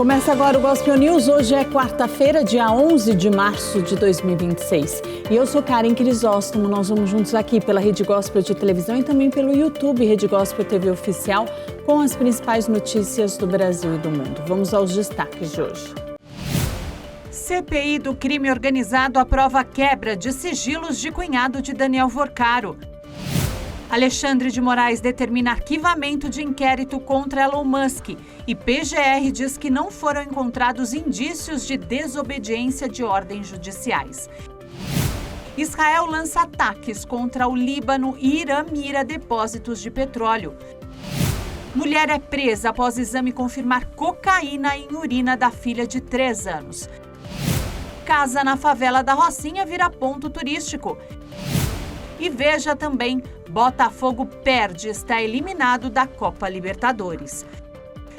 Começa agora o Gospel News. Hoje é quarta-feira, dia 11 de março de 2026. E eu sou Karen Crisóstomo. Nós vamos juntos aqui pela Rede Gospel de televisão e também pelo YouTube Rede Gospel TV Oficial com as principais notícias do Brasil e do mundo. Vamos aos destaques de hoje. CPI do crime organizado aprova quebra de sigilos de cunhado de Daniel Vorcaro. Alexandre de Moraes determina arquivamento de inquérito contra Elon Musk e PGR diz que não foram encontrados indícios de desobediência de ordens judiciais. Israel lança ataques contra o Líbano e Irã mira depósitos de petróleo. Mulher é presa após exame confirmar cocaína em urina da filha de 3 anos. Casa na favela da Rocinha vira ponto turístico. E veja também, Botafogo perde, está eliminado da Copa Libertadores.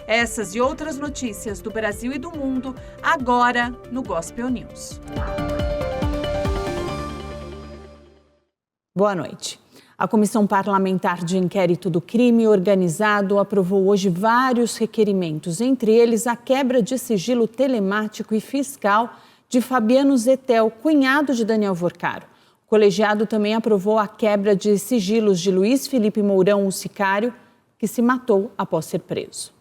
Essas e outras notícias do Brasil e do mundo, agora no Gospel News. Boa noite. A Comissão Parlamentar de Inquérito do Crime Organizado aprovou hoje vários requerimentos, entre eles a quebra de sigilo telemático e fiscal de Fabiano Zettel, cunhado de Daniel Vorcaro. O colegiado também aprovou a quebra de sigilos de Luiz Felipe Mourão, o sicário, que se matou após ser preso.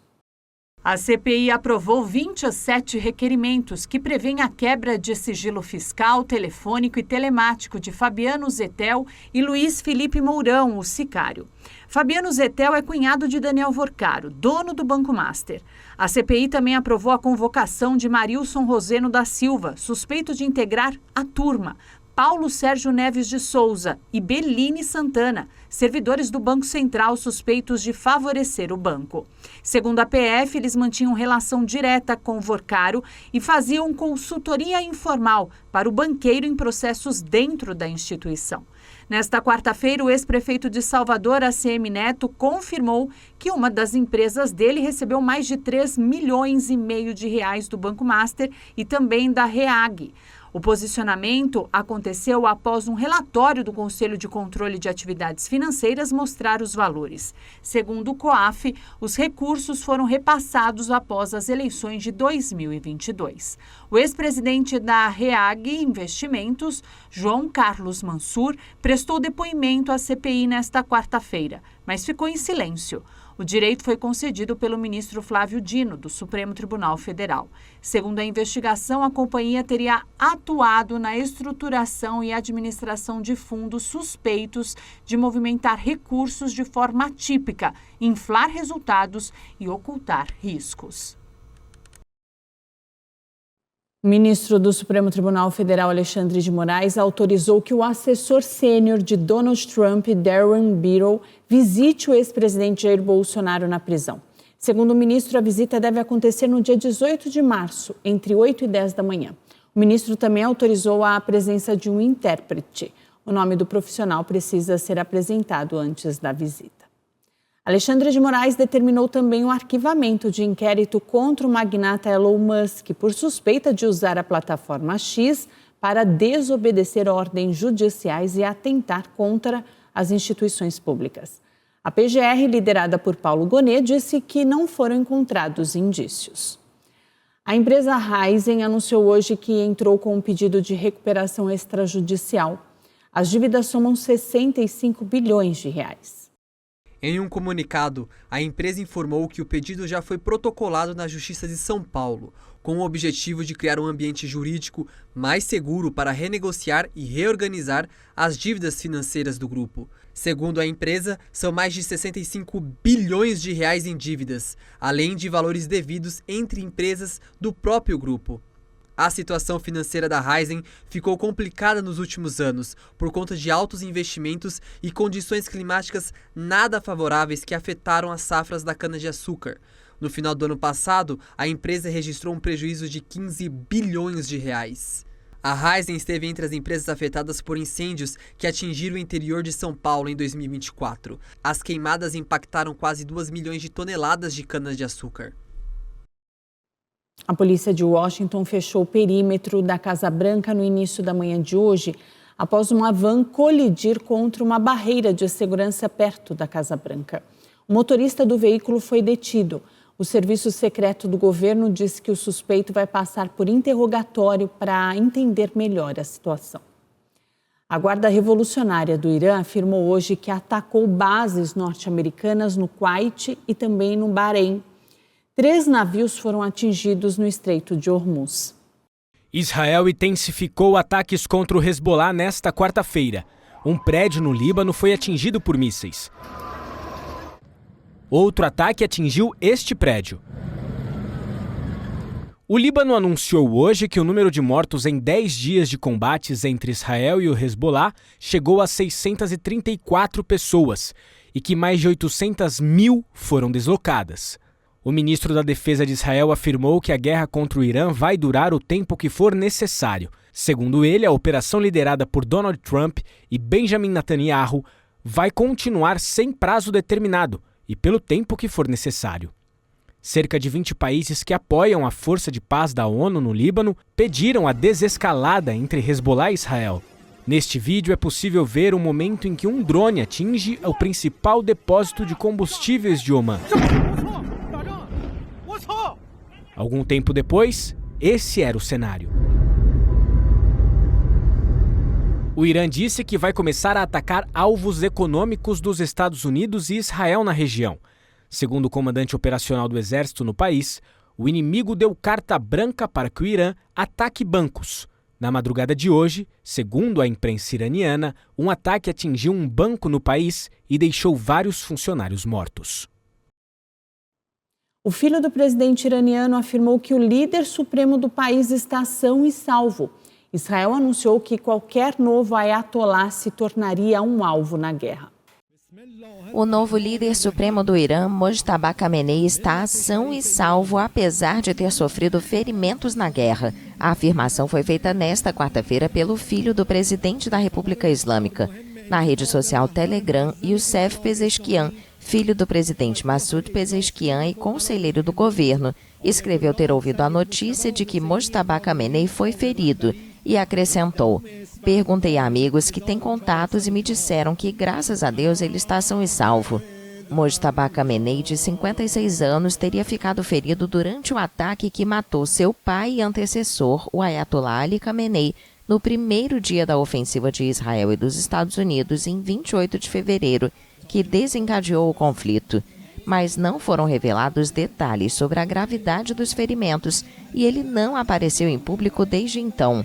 A CPI aprovou 27 requerimentos que prevêem a quebra de sigilo fiscal, telefônico e telemático de Fabiano Zettel e Luiz Felipe Mourão, o sicário. Fabiano Zettel é cunhado de Daniel Vorcaro, dono do Banco Master. A CPI também aprovou a convocação de Marilson Roseno da Silva, suspeito de integrar a turma, Paulo Sérgio Neves de Souza e Beline Santana, servidores do Banco Central suspeitos de favorecer o banco. Segundo a PF, eles mantinham relação direta com Vorcaro e faziam consultoria informal para o banqueiro em processos dentro da instituição. Nesta quarta-feira, o ex-prefeito de Salvador, ACM Neto, confirmou que uma das empresas dele recebeu mais de 3,5 milhões de reais do Banco Master e também da REAG. O posicionamento aconteceu após um relatório do Conselho de Controle de Atividades Financeiras mostrar os valores. Segundo o COAF, os recursos foram repassados após as eleições de 2022. O ex-presidente da REAG Investimentos, João Carlos Mansur, prestou depoimento à CPI nesta quarta-feira, mas ficou em silêncio. O direito foi concedido pelo ministro Flávio Dino, do Supremo Tribunal Federal. Segundo a investigação, a companhia teria atuado na estruturação e administração de fundos suspeitos de movimentar recursos de forma atípica, inflar resultados e ocultar riscos. O ministro do Supremo Tribunal Federal, Alexandre de Moraes, autorizou que o assessor sênior de Donald Trump, Darren Beadle, visite o ex-presidente Jair Bolsonaro na prisão. Segundo o ministro, a visita deve acontecer no dia 18 de março, entre 8 e 10 da manhã. O ministro também autorizou a presença de um intérprete. O nome do profissional precisa ser apresentado antes da visita. Alexandre de Moraes determinou também o arquivamento de inquérito contra o magnata Elon Musk por suspeita de usar a plataforma X para desobedecer ordens judiciais e atentar contra as instituições públicas. A PGR, liderada por Paulo Gonet, disse que não foram encontrados indícios. A empresa Raizen anunciou hoje que entrou com um pedido de recuperação extrajudicial. As dívidas somam 65 bilhões de reais. Em um comunicado, a empresa informou que o pedido já foi protocolado na Justiça de São Paulo, com o objetivo de criar um ambiente jurídico mais seguro para renegociar e reorganizar as dívidas financeiras do grupo. Segundo a empresa, são mais de 65 bilhões de reais em dívidas, além de valores devidos entre empresas do próprio grupo. A situação financeira da Raizen ficou complicada nos últimos anos por conta de altos investimentos e condições climáticas nada favoráveis que afetaram as safras da cana-de-açúcar. No final do ano passado, a empresa registrou um prejuízo de 15 bilhões de reais. A Raizen esteve entre as empresas afetadas por incêndios que atingiram o interior de São Paulo em 2024. As queimadas impactaram quase 2 milhões de toneladas de cana-de-açúcar. A polícia de Washington fechou o perímetro da Casa Branca no início da manhã de hoje, após uma van colidir contra uma barreira de segurança perto da Casa Branca. O motorista do veículo foi detido. O serviço secreto do governo disse que o suspeito vai passar por interrogatório para entender melhor a situação. A Guarda Revolucionária do Irã afirmou hoje que atacou bases norte-americanas no Kuwait e também no Bahrein. 3 navios foram atingidos no Estreito de Hormuz. Israel intensificou ataques contra o Hezbollah nesta quarta-feira. Um prédio no Líbano foi atingido por mísseis. Outro ataque atingiu este prédio. O Líbano anunciou hoje que o número de mortos em 10 dias de combates entre Israel e o Hezbollah chegou a 634 pessoas e que mais de 800.000 foram deslocadas. O ministro da Defesa de Israel afirmou que a guerra contra o Irã vai durar o tempo que for necessário. Segundo ele, a operação liderada por Donald Trump e Benjamin Netanyahu vai continuar sem prazo determinado e pelo tempo que for necessário. Cerca de 20 países que apoiam a Força de Paz da ONU no Líbano pediram a desescalada entre Hezbollah e Israel. Neste vídeo é possível ver o momento em que um drone atinge o principal depósito de combustíveis de Omã. Algum tempo depois, esse era o cenário. O Irã disse que vai começar a atacar alvos econômicos dos Estados Unidos e Israel na região. Segundo o comandante operacional do exército no país, o inimigo deu carta branca para que o Irã ataque bancos. Na madrugada de hoje, segundo a imprensa iraniana, um ataque atingiu um banco no país e deixou vários funcionários mortos. O filho do presidente iraniano afirmou que o líder supremo do país está são e salvo. Israel anunciou que qualquer novo ayatolá se tornaria um alvo na guerra. O novo líder supremo do Irã, Mojtaba Khamenei, está são e salvo apesar de ter sofrido ferimentos na guerra. A afirmação foi feita nesta quarta-feira pelo filho do presidente da República Islâmica. Na rede social Telegram, Youssef Pezeshkian, filho do presidente Massoud Pezeshkian e conselheiro do governo, escreveu ter ouvido a notícia de que Mojtaba Khamenei foi ferido e acrescentou: perguntei a amigos que têm contatos e me disseram que, graças a Deus, ele está são e salvo. Mojtaba Khamenei, de 56 anos, teria ficado ferido durante o ataque que matou seu pai e antecessor, o Ayatollah Ali Khamenei, no primeiro dia da ofensiva de Israel e dos Estados Unidos, em 28 de fevereiro, que desencadeou o conflito. Mas não foram revelados detalhes sobre a gravidade dos ferimentos e ele não apareceu em público desde então.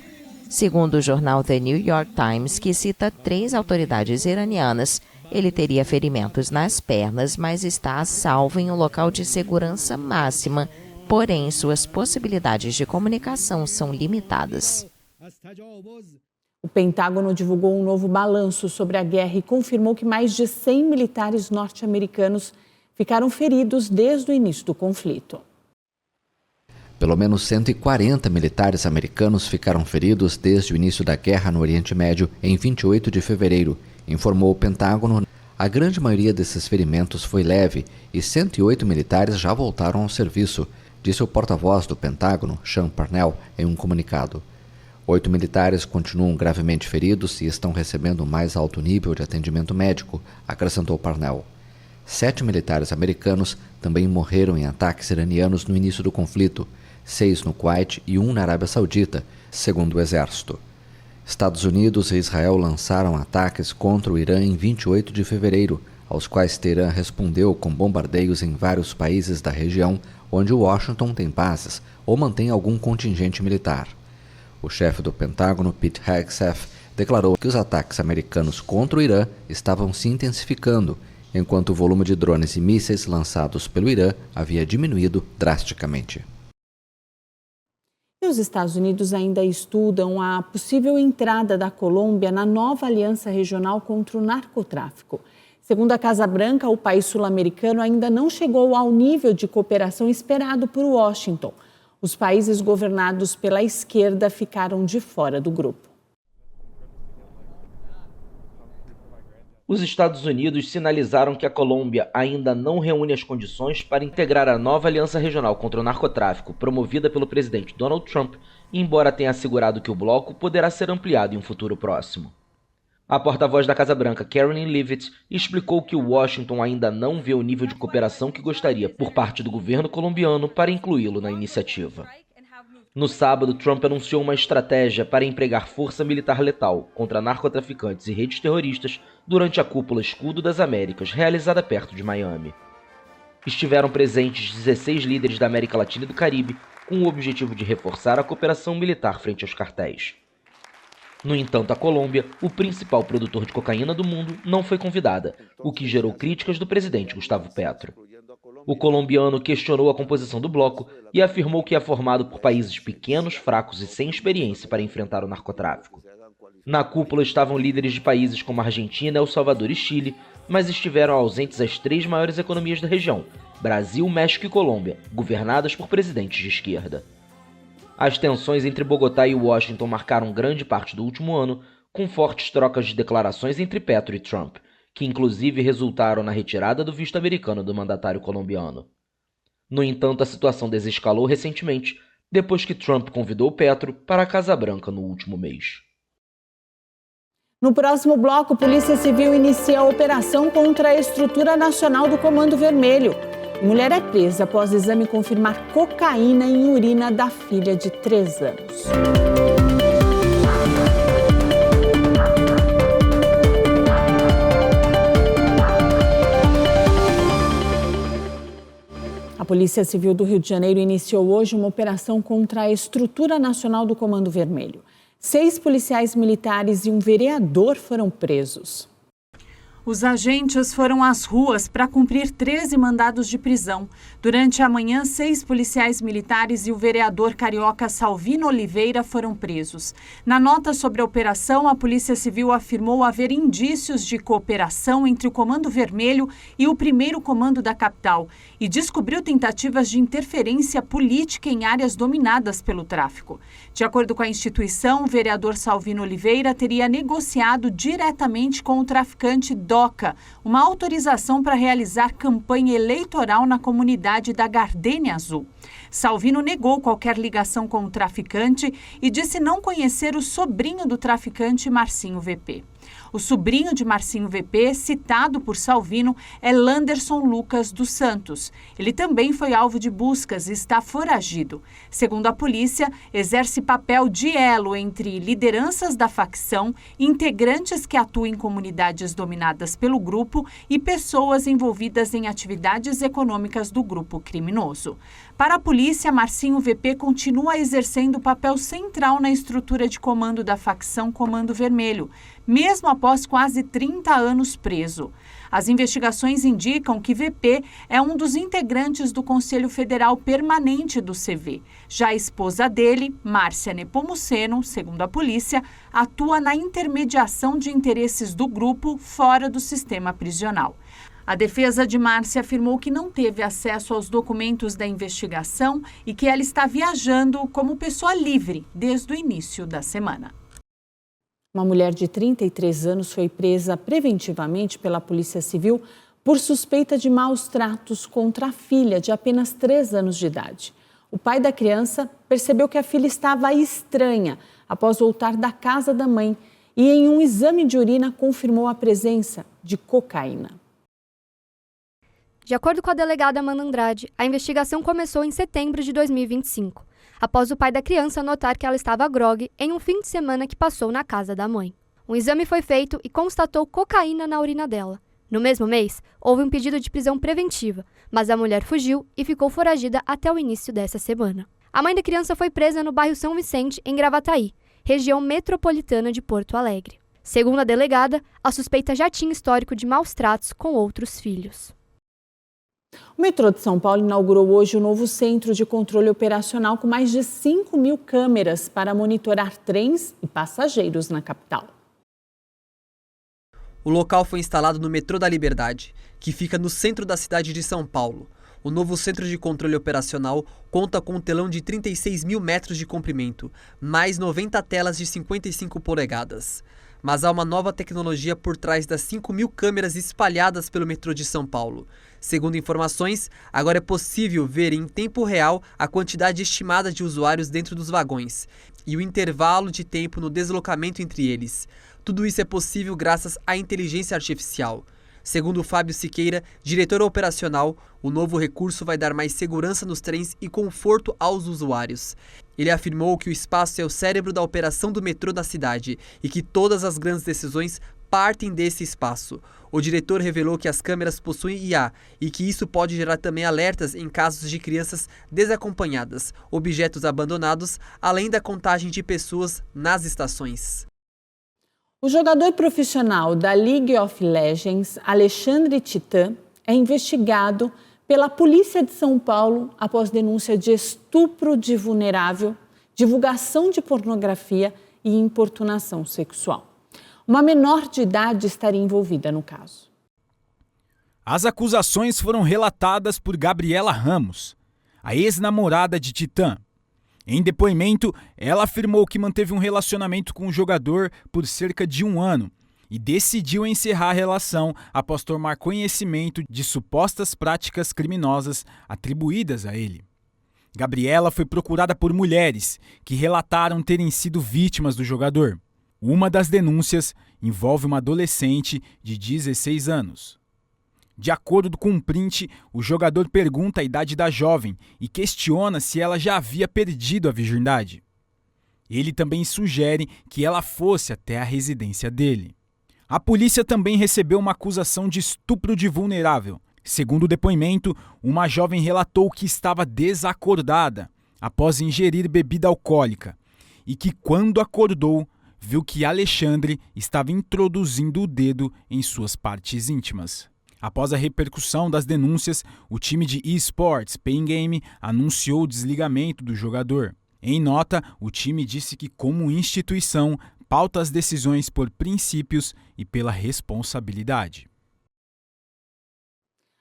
Segundo o jornal The New York Times, que cita 3 autoridades iranianas, ele teria ferimentos nas pernas, mas está a salvo em um local de segurança máxima, porém suas possibilidades de comunicação são limitadas. O Pentágono divulgou um novo balanço sobre a guerra e confirmou que mais de 100 militares norte-americanos ficaram feridos desde o início do conflito. Pelo menos 140 militares americanos ficaram feridos desde o início da guerra no Oriente Médio em 28 de fevereiro, informou o Pentágono. A grande maioria desses ferimentos foi leve e 108 militares já voltaram ao serviço, disse o porta-voz do Pentágono, Sean Parnell, em um comunicado. 8 militares continuam gravemente feridos e estão recebendo o mais alto nível de atendimento médico, acrescentou Parnell. 7 militares americanos também morreram em ataques iranianos no início do conflito, 6 no Kuwait e 1 na Arábia Saudita, segundo o Exército. Estados Unidos e Israel lançaram ataques contra o Irã em 28 de fevereiro, aos quais Teherã respondeu com bombardeios em vários países da região onde Washington tem bases ou mantém algum contingente militar. O chefe do Pentágono, Pete Hegseth, declarou que os ataques americanos contra o Irã estavam se intensificando, enquanto o volume de drones e mísseis lançados pelo Irã havia diminuído drasticamente. E os Estados Unidos ainda estudam a possível entrada da Colômbia na nova aliança regional contra o narcotráfico. Segundo a Casa Branca, o país sul-americano ainda não chegou ao nível de cooperação esperado por Washington. Os países governados pela esquerda ficaram de fora do grupo. Os Estados Unidos sinalizaram que a Colômbia ainda não reúne as condições para integrar a nova aliança regional contra o narcotráfico promovida pelo presidente Donald Trump, embora tenha assegurado que o bloco poderá ser ampliado em um futuro próximo. A porta-voz da Casa Branca, Karoline Leavitt, explicou que Washington ainda não vê o nível de cooperação que gostaria por parte do governo colombiano para incluí-lo na iniciativa. No sábado, Trump anunciou uma estratégia para empregar força militar letal contra narcotraficantes e redes terroristas durante a cúpula Escudo das Américas, realizada perto de Miami. Estiveram presentes 16 líderes da América Latina e do Caribe, com o objetivo de reforçar a cooperação militar frente aos cartéis. No entanto, a Colômbia, o principal produtor de cocaína do mundo, não foi convidada, o que gerou críticas do presidente Gustavo Petro. O colombiano questionou a composição do bloco e afirmou que é formado por países pequenos, fracos e sem experiência para enfrentar o narcotráfico. Na cúpula estavam líderes de países como Argentina, El Salvador e Chile, mas estiveram ausentes as 3 maiores economias da região, Brasil, México e Colômbia, governadas por presidentes de esquerda. As tensões entre Bogotá e Washington marcaram grande parte do último ano, com fortes trocas de declarações entre Petro e Trump, que inclusive resultaram na retirada do visto americano do mandatário colombiano. No entanto, a situação desescalou recentemente, depois que Trump convidou Petro para a Casa Branca no último mês. No próximo bloco, a Polícia Civil inicia a operação contra a estrutura nacional do Comando Vermelho. Mulher é presa após exame confirmar cocaína em urina da filha de 3 anos. A Polícia Civil do Rio de Janeiro iniciou hoje uma operação contra a estrutura nacional do Comando Vermelho. 6 policiais militares e um vereador foram presos. Os agentes foram às ruas para cumprir 13 mandados de prisão. Durante a manhã, 6 policiais militares e o vereador carioca Salvino Oliveira foram presos. Na nota sobre a operação, a Polícia Civil afirmou haver indícios de cooperação entre o Comando Vermelho e o 1º Comando da capital e descobriu tentativas de interferência política em áreas dominadas pelo tráfico. De acordo com a instituição, o vereador Salvino Oliveira teria negociado diretamente com o traficante DOCA, uma autorização para realizar campanha eleitoral na comunidade da Gardênia Azul. Salvino negou qualquer ligação com o traficante e disse não conhecer o sobrinho do traficante, Marcinho VP. O sobrinho de Marcinho VP, citado por Salvino, é Landerson Lucas dos Santos. Ele também foi alvo de buscas e está foragido. Segundo a polícia, exerce papel de elo entre lideranças da facção, integrantes que atuam em comunidades dominadas pelo grupo e pessoas envolvidas em atividades econômicas do grupo criminoso. Para a polícia, Marcinho VP continua exercendo papel central na estrutura de comando da facção Comando Vermelho, mesmo após quase 30 anos preso. As investigações indicam que VP é um dos integrantes do Conselho Federal Permanente do CV. Já a esposa dele, Márcia Nepomuceno, segundo a polícia, atua na intermediação de interesses do grupo fora do sistema prisional. A defesa de Márcia afirmou que não teve acesso aos documentos da investigação e que ela está viajando como pessoa livre desde o início da semana. Uma mulher de 33 anos foi presa preventivamente pela Polícia Civil por suspeita de maus tratos contra a filha de apenas 3 anos de idade. O pai da criança percebeu que a filha estava estranha após voltar da casa da mãe e, em um exame de urina, confirmou a presença de cocaína. De acordo com a delegada Amanda Andrade, a investigação começou em setembro de 2025, após o pai da criança notar que ela estava grogue em um fim de semana que passou na casa da mãe. Um exame foi feito e constatou cocaína na urina dela. No mesmo mês, houve um pedido de prisão preventiva, mas a mulher fugiu e ficou foragida até o início dessa semana. A mãe da criança foi presa no bairro São Vicente, em Gravataí, região metropolitana de Porto Alegre. Segundo a delegada, a suspeita já tinha histórico de maus tratos com outros filhos. O metrô de São Paulo inaugurou hoje o novo centro de controle operacional com mais de 5.000 câmeras para monitorar trens e passageiros na capital. O local foi instalado no metrô da Liberdade, que fica no centro da cidade de São Paulo. O novo centro de controle operacional conta com um telão de 36 mil metros de comprimento, mais 90 telas de 55 polegadas. Mas há uma nova tecnologia por trás das 5.000 câmeras espalhadas pelo metrô de São Paulo. Segundo informações, agora é possível ver em tempo real a quantidade estimada de usuários dentro dos vagões e o intervalo de tempo no deslocamento entre eles. Tudo isso é possível graças à inteligência artificial. Segundo Fábio Siqueira, diretor operacional, o novo recurso vai dar mais segurança nos trens e conforto aos usuários. Ele afirmou que o espaço é o cérebro da operação do metrô na cidade e que todas as grandes decisões partem desse espaço. O diretor revelou que as câmeras possuem IA e que isso pode gerar também alertas em casos de crianças desacompanhadas, objetos abandonados, além da contagem de pessoas nas estações. O jogador profissional da League of Legends, Alexandre Titã, é investigado pela Polícia de São Paulo após denúncia de estupro de vulnerável, divulgação de pornografia e importunação sexual. Uma menor de idade estaria envolvida no caso. As acusações foram relatadas por Gabriela Ramos, a ex-namorada de Titã. Em depoimento, ela afirmou que manteve um relacionamento com o jogador por cerca de 1 ano e decidiu encerrar a relação após tomar conhecimento de supostas práticas criminosas atribuídas a ele. Gabriela foi procurada por mulheres que relataram terem sido vítimas do jogador. Uma das denúncias envolve uma adolescente de 16 anos. De acordo com um print, o jogador pergunta a idade da jovem e questiona se ela já havia perdido a virgindade. Ele também sugere que ela fosse até a residência dele. A polícia também recebeu uma acusação de estupro de vulnerável. Segundo o depoimento, uma jovem relatou que estava desacordada após ingerir bebida alcoólica e que, quando acordou, viu que Alexandre estava introduzindo o dedo em suas partes íntimas. Após a repercussão das denúncias, o time de eSports Pain Game anunciou o desligamento do jogador. Em nota, o time disse que, como instituição, pauta as decisões por princípios e pela responsabilidade.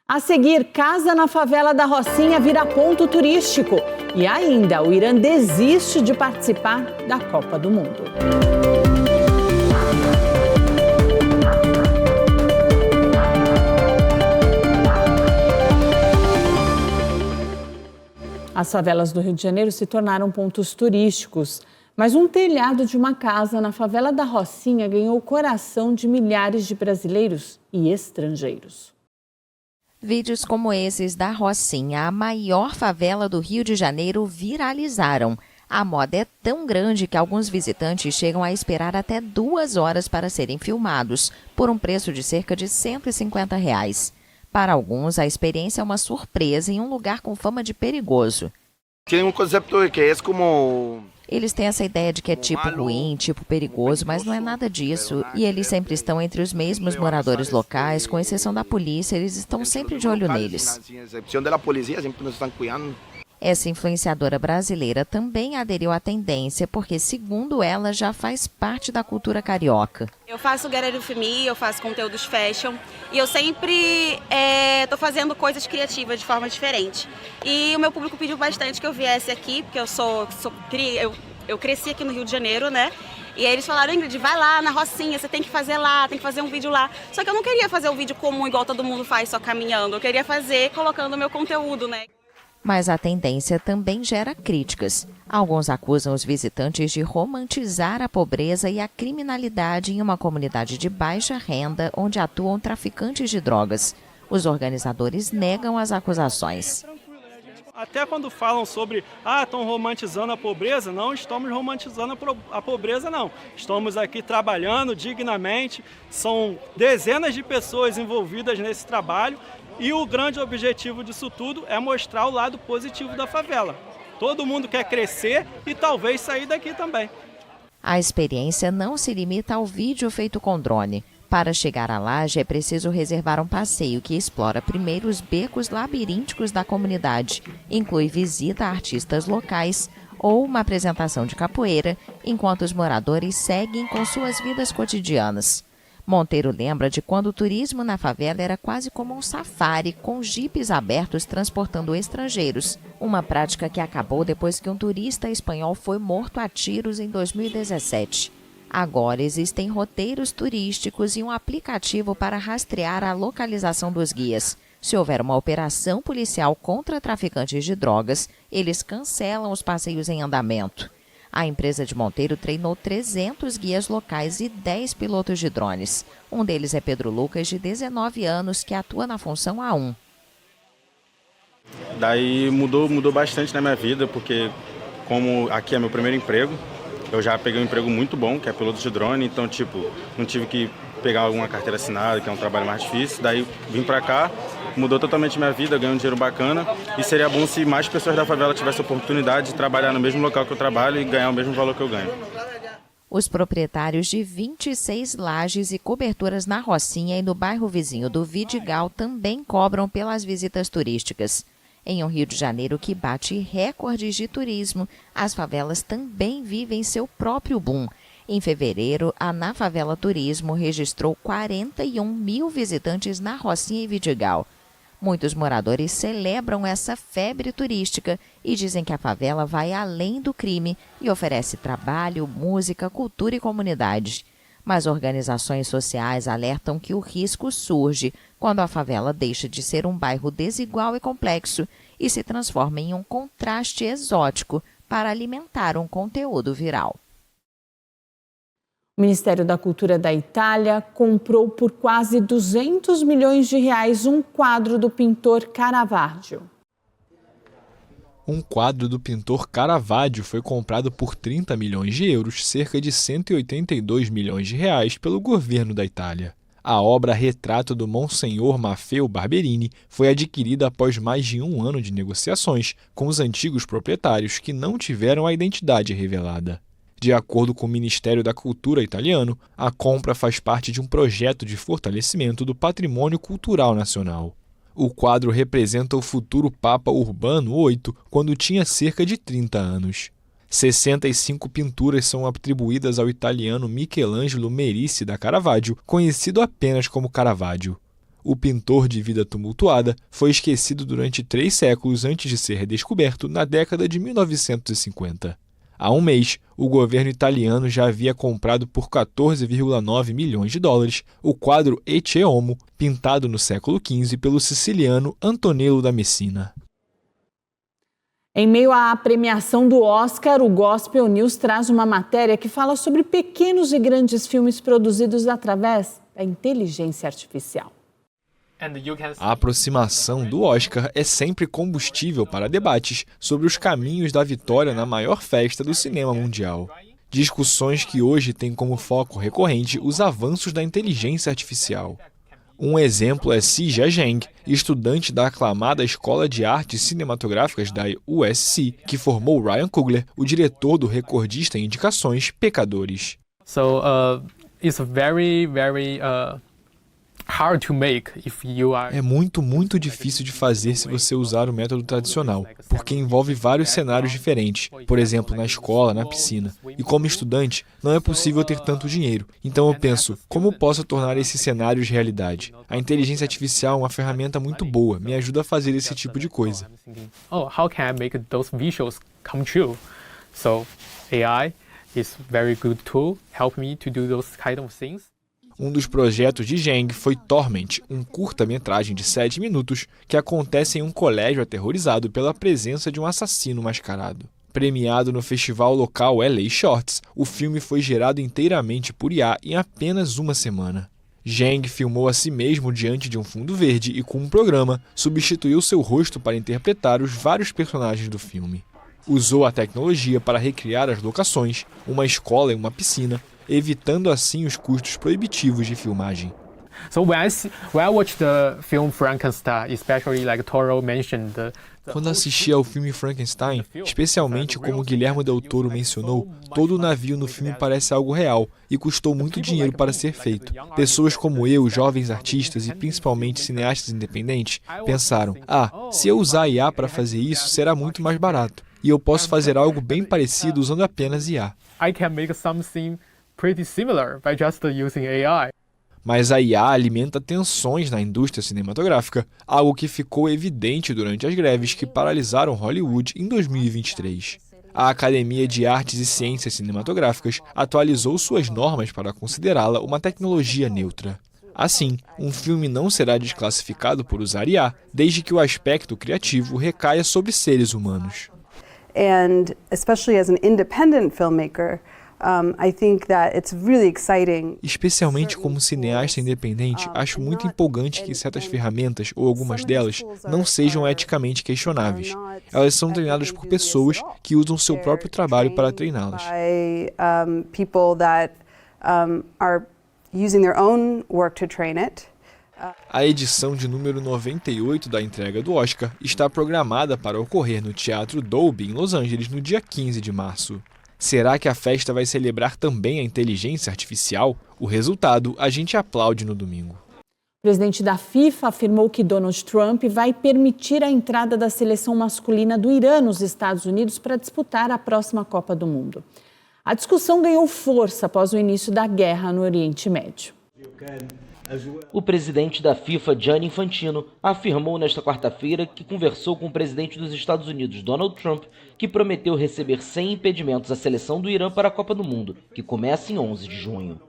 A seguir, casa na favela da Rocinha vira ponto turístico. E ainda, o Irã desiste de participar da Copa do Mundo. As favelas do Rio de Janeiro se tornaram pontos turísticos, mas um telhado de uma casa na favela da Rocinha ganhou o coração de milhares de brasileiros e estrangeiros. Vídeos como esses da Rocinha, a maior favela do Rio de Janeiro, viralizaram. A moda é tão grande que alguns visitantes chegam a esperar até 2 horas para serem filmados, por um preço de cerca de R$ 150. Para alguns, a experiência é uma surpresa em um lugar com fama de perigoso. Tem um conceito que é como... Eles têm essa ideia de que é tipo ruim, tipo perigoso, mas não é nada disso. E eles sempre estão entre os mesmos moradores locais, com exceção da polícia, eles estão sempre de olho neles. Essa influenciadora brasileira também aderiu à tendência, porque, segundo ela, já faz parte da cultura carioca. Eu faço Get For Me, eu faço conteúdos fashion e eu sempre estou fazendo coisas criativas de forma diferente. E o meu público pediu bastante que eu viesse aqui, porque eu cresci aqui no Rio de Janeiro, né? E aí eles falaram, Ingrid, vai lá na Rocinha, você tem que fazer lá, tem que fazer um vídeo lá. Só que eu não queria fazer um vídeo comum igual todo mundo faz, só caminhando. Eu queria fazer colocando o meu conteúdo, né? Mas a tendência também gera críticas. Alguns acusam os visitantes de romantizar a pobreza e a criminalidade em uma comunidade de baixa renda onde atuam traficantes de drogas. Os organizadores negam as acusações. Até quando falam sobre, estão romantizando a pobreza, não estamos romantizando a pobreza, não. Estamos aqui trabalhando dignamente, são dezenas de pessoas envolvidas nesse trabalho. E o grande objetivo disso tudo é mostrar o lado positivo da favela. Todo mundo quer crescer e talvez sair daqui também. A experiência não se limita ao vídeo feito com drone. Para chegar à laje é preciso reservar um passeio que explora primeiro os becos labirínticos da comunidade. Inclui visita a artistas locais ou uma apresentação de capoeira, enquanto os moradores seguem com suas vidas cotidianas. Monteiro lembra de quando o turismo na favela era quase como um safari, com jipes abertos transportando estrangeiros. Uma prática que acabou depois que um turista espanhol foi morto a tiros em 2017. Agora existem roteiros turísticos e um aplicativo para rastrear a localização dos guias. Se houver uma operação policial contra traficantes de drogas, eles cancelam os passeios em andamento. A empresa de Monteiro treinou 300 guias locais e 10 pilotos de drones. Um deles é Pedro Lucas, de 19 anos, que atua na função A1. Daí mudou bastante na minha vida, porque como aqui é meu primeiro emprego, eu já peguei um emprego muito bom, que é piloto de drone, então não tive que pegar alguma carteira assinada, que é um trabalho mais difícil. Daí vim pra cá, mudou totalmente minha vida, ganhei um dinheiro bacana, e seria bom se mais pessoas da favela tivessem a oportunidade de trabalhar no mesmo local que eu trabalho e ganhar o mesmo valor que eu ganho. Os proprietários de 26 lajes e coberturas na Rocinha e no bairro vizinho do Vidigal também cobram pelas visitas turísticas. Em um Rio de Janeiro que bate recordes de turismo, as favelas também vivem seu próprio boom. Em fevereiro, a Na Favela Turismo registrou 41 mil visitantes na Rocinha e Vidigal. Muitos moradores celebram essa febre turística e dizem que a favela vai além do crime e oferece trabalho, música, cultura e comunidade. Mas organizações sociais alertam que o risco surge quando a favela deixa de ser um bairro desigual e complexo e se transforma em um contraste exótico para alimentar um conteúdo viral. O Ministério da Cultura da Itália comprou por quase 200 milhões de reais um quadro do pintor Caravaggio. Um quadro do pintor Caravaggio foi comprado por 30 milhões de euros, cerca de 182 milhões de reais, pelo governo da Itália. A obra Retrato do Monsenhor Maffeo Barberini foi adquirida após mais de um ano de negociações com os antigos proprietários, que não tiveram a identidade revelada. De acordo com o Ministério da Cultura italiano, a compra faz parte de um projeto de fortalecimento do patrimônio cultural nacional. O quadro representa o futuro Papa Urbano VIII, quando tinha cerca de 30 anos. 65 pinturas são atribuídas ao italiano Michelangelo Merisi da Caravaggio, conhecido apenas como Caravaggio. O pintor de vida tumultuada foi esquecido durante 3 séculos antes de ser redescoberto na década de 1950. Há um mês, o governo italiano já havia comprado por 14,9 milhões de dólares o quadro Ecce Homo, pintado no século XV pelo siciliano Antonello da Messina. Em meio à premiação do Oscar, o Gospel News traz uma matéria que fala sobre pequenos e grandes filmes produzidos através da inteligência artificial. A aproximação do Oscar é sempre combustível para debates sobre os caminhos da vitória na maior festa do cinema mundial. Discussões que hoje têm como foco recorrente os avanços da inteligência artificial. Um exemplo é Sijia Zheng, estudante da aclamada Escola de Artes Cinematográficas da USC, que formou Ryan Coogler, o diretor do recordista em indicações Pecadores. É muito difícil de fazer se você usar o método tradicional, porque envolve vários cenários diferentes, por exemplo, na escola, na piscina. E como estudante, não é possível ter tanto dinheiro. Então eu penso, como posso tornar esses cenários realidade? A inteligência artificial é uma ferramenta muito boa, me ajuda a fazer esse tipo de coisa. AI is very good tool, help me to do those kind of things. Um dos projetos de Zheng foi Torment, um curta-metragem de 7 minutos que acontece em um colégio aterrorizado pela presença de um assassino mascarado. Premiado no festival local LA Shorts, o filme foi gerado inteiramente por IA em apenas uma semana. Zheng filmou a si mesmo diante de um fundo verde e, com um programa, substituiu seu rosto para interpretar os vários personagens do filme. Usou a tecnologia para recriar as locações, uma escola e uma piscina, evitando assim os custos proibitivos de filmagem. Quando assisti ao filme Frankenstein, especialmente como Guillermo del Toro mencionou, todo o navio no filme parece algo real e custou muito dinheiro para ser feito. Pessoas como eu, jovens artistas e principalmente cineastas independentes, pensaram, se eu usar IA para fazer isso, será muito mais barato. E eu posso fazer algo bem parecido usando apenas IA. Pretty similar by just using AI. Mas a IA alimenta tensões na indústria cinematográfica, algo que ficou evidente durante as greves que paralisaram Hollywood em 2023. A Academia de Artes e Ciências Cinematográficas atualizou suas normas para considerá-la uma tecnologia neutra. Assim, um filme não será desclassificado por usar IA, desde que o aspecto criativo recaia sobre seres humanos. And especially as an independent filmmaker, I think that it's really exciting. Especialmente como cineasta independente, acho muito empolgante que certas ferramentas, ou algumas delas, não sejam eticamente questionáveis. Elas são treinadas por pessoas que usam seu próprio trabalho para treiná-las. People that are using their own work to train it. A edição de número 98 da entrega do Oscar está programada para ocorrer no Teatro Dolby, em Los Angeles, no dia 15 de março. Será que a festa vai celebrar também a inteligência artificial? O resultado a gente aplaude no domingo. O presidente da FIFA afirmou que Donald Trump vai permitir a entrada da seleção masculina do Irã nos Estados Unidos para disputar a próxima Copa do Mundo. A discussão ganhou força após o início da guerra no Oriente Médio. O presidente da FIFA, Gianni Infantino, afirmou nesta quarta-feira que conversou com o presidente dos Estados Unidos, Donald Trump, que prometeu receber sem impedimentos a seleção do Irã para a Copa do Mundo, que começa em 11 de junho.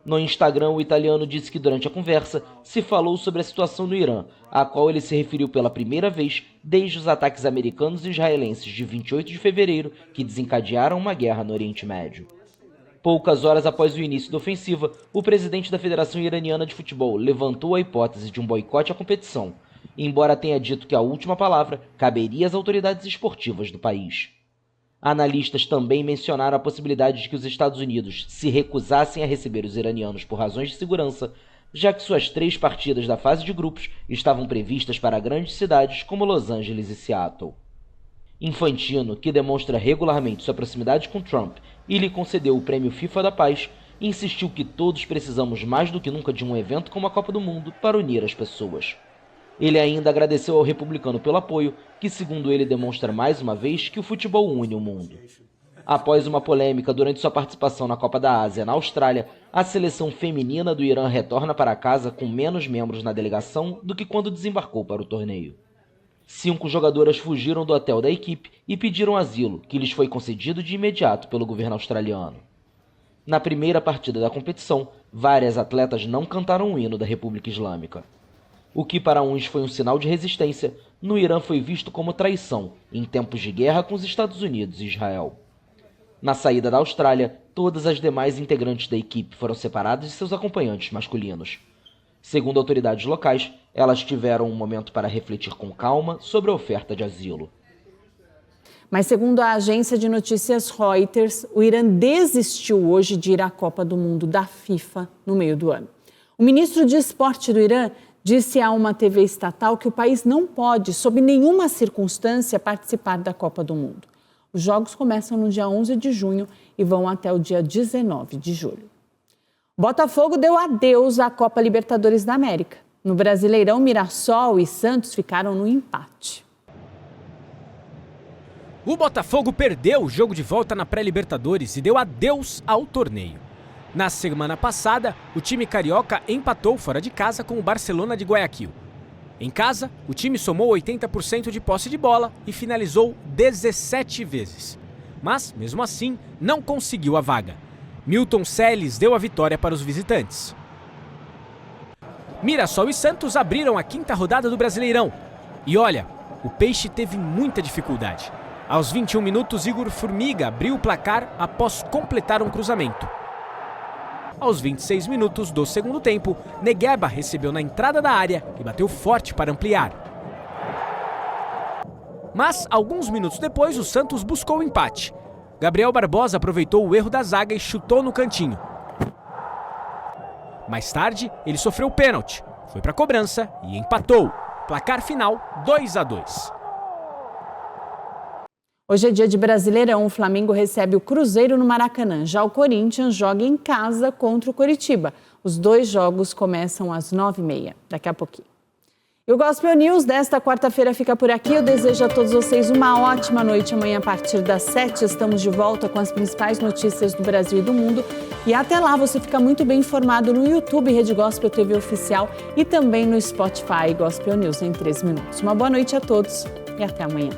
No Instagram, o italiano disse que durante a conversa se falou sobre a situação no Irã, a qual ele se referiu pela primeira vez desde os ataques americanos e israelenses de 28 de fevereiro, que desencadearam uma guerra no Oriente Médio. Poucas horas após o início da ofensiva, o presidente da Federação Iraniana de Futebol levantou a hipótese de um boicote à competição, embora tenha dito que a última palavra caberia às autoridades esportivas do país. Analistas também mencionaram a possibilidade de que os Estados Unidos se recusassem a receber os iranianos por razões de segurança, já que suas 3 partidas da fase de grupos estavam previstas para grandes cidades como Los Angeles e Seattle. Infantino, que demonstra regularmente sua proximidade com Trump e lhe concedeu o prêmio FIFA da Paz, insistiu que todos precisamos mais do que nunca de um evento como a Copa do Mundo para unir as pessoas. Ele ainda agradeceu ao republicano pelo apoio, que segundo ele demonstra mais uma vez que o futebol une o mundo. Após uma polêmica durante sua participação na Copa da Ásia na Austrália, a seleção feminina do Irã retorna para casa com menos membros na delegação do que quando desembarcou para o torneio. 5 jogadoras fugiram do hotel da equipe e pediram asilo, que lhes foi concedido de imediato pelo governo australiano. Na primeira partida da competição, várias atletas não cantaram o hino da República Islâmica. O que para uns foi um sinal de resistência, no Irã foi visto como traição em tempos de guerra com os Estados Unidos e Israel. Na saída da Austrália, todas as demais integrantes da equipe foram separadas de seus acompanhantes masculinos. Segundo autoridades locais, elas tiveram um momento para refletir com calma sobre a oferta de asilo. Mas segundo a agência de notícias Reuters, o Irã desistiu hoje de ir à Copa do Mundo da FIFA no meio do ano. O ministro de Esporte do Irã disse a uma TV estatal que o país não pode, sob nenhuma circunstância, participar da Copa do Mundo. Os jogos começam no dia 11 de junho e vão até o dia 19 de julho. Botafogo deu adeus à Copa Libertadores da América. No Brasileirão, Mirassol e Santos ficaram no empate. O Botafogo perdeu o jogo de volta na pré-Libertadores e deu adeus ao torneio. Na semana passada, o time carioca empatou fora de casa com o Barcelona de Guayaquil. Em casa, o time somou 80% de posse de bola e finalizou 17 vezes. Mas, mesmo assim, não conseguiu a vaga. Milton Celes deu a vitória para os visitantes. Mirassol e Santos abriram a 5ª rodada do Brasileirão. E olha, o Peixe teve muita dificuldade. Aos 21 minutos, Igor Formiga abriu o placar após completar um cruzamento. Aos 26 minutos do segundo tempo, Negueba recebeu na entrada da área e bateu forte para ampliar. Mas, alguns minutos depois, o Santos buscou o empate. Gabriel Barbosa aproveitou o erro da zaga e chutou no cantinho. Mais tarde, ele sofreu o pênalti, foi para a cobrança e empatou. Placar final 2-2. Hoje é dia de Brasileirão. O Flamengo recebe o Cruzeiro no Maracanã. Já o Corinthians joga em casa contra o Coritiba. Os 2 jogos começam às 9h30, daqui a pouquinho. E o Gospel News desta quarta-feira fica por aqui. Eu desejo a todos vocês uma ótima noite. Amanhã, a partir das 7, estamos de volta com as principais notícias do Brasil e do mundo. E até lá, você fica muito bem informado no YouTube Rede Gospel TV Oficial e também no Spotify Gospel News em 3 minutos. Uma boa noite a todos e até amanhã.